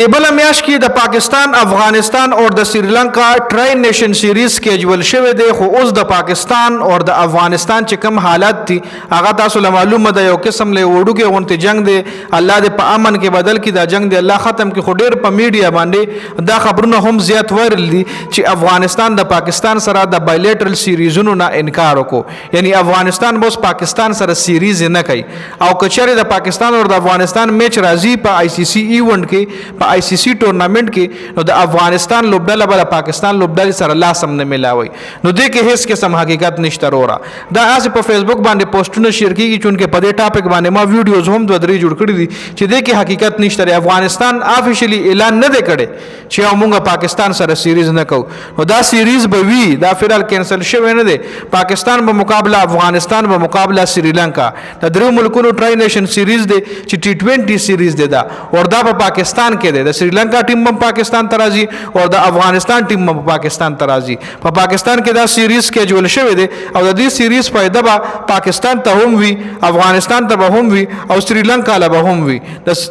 بل میاش کې د پاکستان افغانستان او د سریلانکا ټرای نیشن سیریز کېجول شوی دی خو اوس د پاکستان او د افغانستان چې کوم حالت دي هغه تاسو له معلومه ده یو قسم له وړو کې غونته جنگ دی الله دې په امن کې بدل کړي دا جنگ دی الله ختم کړي خو ډېر په میډیا باندې دا خبرونه هم زیات وایرل دي چې افغانستان د پاکستان سره د بایلیټرل سیریزونو نه انکار وکړو یعنی افغانستان بس پاکستان سره سیریز نه کوي او کچره د پاکستان او د افغانستان میچ راځي په آی سی سی ایونت کې آئی سی سی ټورنامنت کې نو د افغانستان لوبډله بل پاکستان لوبډله سره لاسم نه ملاوي نو دې کې هیڅ قسم حقیقت نشته وره دا اس په فیسبوک باندې پوسټونه شیر کیږي چې په دې ټاپک باندې ما ویډیوز هم دوه درې جوړ کړی دي چې دې کې حقیقت نشته افغانستان افیشلی اعلان نه دی کړی چې موږ پاکستان سره سیریز نه کوو نو دا سیریز به وی دا فعل کینسل شوی نه دی پاکستان په مقابله افغانستان په مقابله سریلانکا د درو ملکونو ټرای نیشن سیریز دی چې ټي 20 سیریز دی دا اور دا په پاکستان کې د سریلانکا ټیم هم پاکستان ته راځي او د افغانستان ټیم هم پاکستان ته راځي په پاکستان کې دا سیریز کې جوړ شوی دی او د دې سیریز فائدہ به پاکستان ته هم وي افغانستان ته به هم وي او سریلانکا له به هم وي د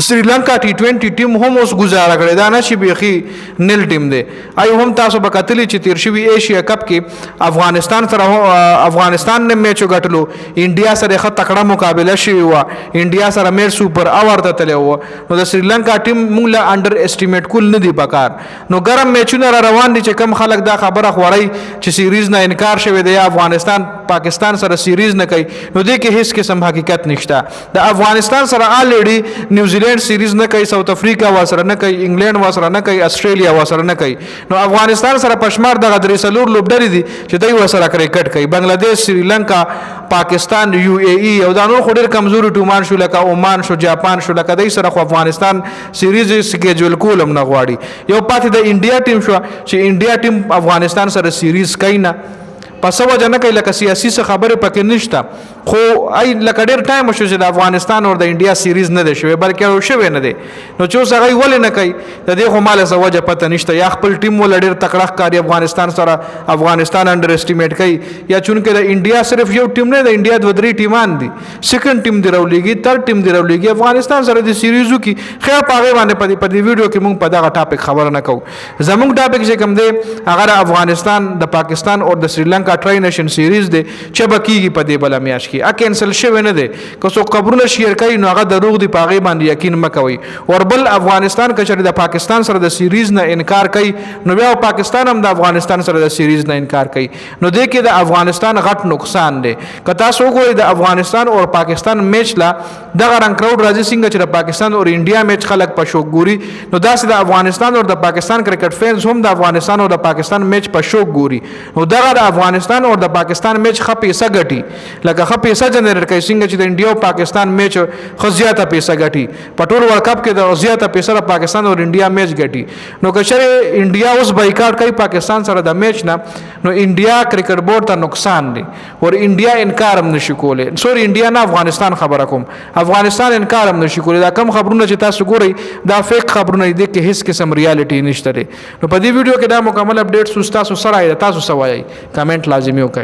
سریلانکا ټي 20 ټیم هم اوس گزاره کړی دا نه شي بيخي نیل ټیم دی آی هم تاسو به کتلی چې تیر شوی ایشیا کپ کې افغانستان سره افغانستان نه میچ وګټلو انډیا سره خط تکړه مقابله شوی و انډیا سره میر سپر اور ته تللی و نو د سریلانکا ټیم موږ له انډر اسټیمیټ کول نه دی پکار نو ګرم میچونه را روان دي چې کم خلک دا خبره خوري چې سیریز نه انکار شوی دی افغانستان پاکستان سره سیریز نه کوي نو دې کې هیڅ قسم حقیقت نشته د افغانستان سره الریډي نیوزیلند سیریز نه کوي ساوث افریقا وسره نه کوي انګلند وسره نه کوي استرالیا وسره نه کوي نو افغانستان سره پشمار د غدري سلور لوبډري دي چې دوی وسره کرکټ کوي بنگلاديش سریلانکا پاکستان یو ای ای او دا نور خډیر کمزوري ټومان شو لکه عمان شو جاپان شو لکه دوی سره خو افغانستان سیریز سکیجول کولم نه غواړي یو پاتې د انډیا ټیم شو چې انډیا ټیم افغانستان سره سیریز کوي نه پس وجه نه کوي لکه سیاسي څه خبره پکې نشته خو ای لکه ډیر ټایم شو چې د افغانستان او د انډیا سیریز نه دی شوی بلکې شوی نه دی نو چې اوس هغه ولې نه کوي د دې خو مال څه وجه پته نشته یا خپل ټیم ول ډیر تکړه کاری افغانستان سره افغانستان انډر اسټیمیټ کوي یا چونکه د انډیا صرف یو ټیم نه د انډیا دوه درې ټیمان دي سیکنډ ټیم دی راولېږي تر ټیم دی راولېږي افغانستان سره د سیریزو کې خیر پاغه باندې په دې ویډیو کې موږ په دغه ټاپک خبره نه کوو زموږ ټاپک چې کوم دی هغه افغانستان د پاکستان او د سریلانکا ټرای نیشن سیریز دی چې بکیږي په دې بل میاش کې ا کینسل شوی نه دی که څو خبرونه شیر کوي نو هغه دروغ دی پاغه باندې یقین مکوي وربل افغانستان کچره د پاکستان سره د سیریز نه انکار کوي نو بیا پاکستان هم د افغانستان سره د سیریز نه انکار کوي نو دې کې د افغانستان غټ نقصان دی که تاسو وګورئ د افغانستان او پاکستان میچ لا دغه رنګ کراود راځي څنګه چې د پاکستان او انډیا میچ خلک په شوق ګوري نو داسې د افغانستان او د پاکستان کرکټ فینز هم د افغانستان او د پاکستان میچ په شوق ګوري نو دغه د افغانستان او د پاکستان میچ خپې سګټي لکه خپې سجنریټ کوي څنګه چې د انډیا او پاکستان میچ خزياته پیسې ګټي په ټول ورلد کپ کې د زیاته پیسې د پاکستان او انډیا میچ ګټي نو کچره انډیا اوس بایکاټ کوي پاکستان سره د میچ نه نو انډیا کرکټ بورډ ته نقصان دی اور انډیا انکار هم نشي کولای سوري انډیا نه افغانستان خبره کوم افغانستان انکار هم نشي کولای دا کم خبرونه چې تاسو ګورئ دا فیک خبرونه دي کې هیڅ قسم ریالټي نشته نو په دې ویډیو کې دا مکمل اپډیټ تاسو سره تاسو سوایي کمنټ لازمي وکړئ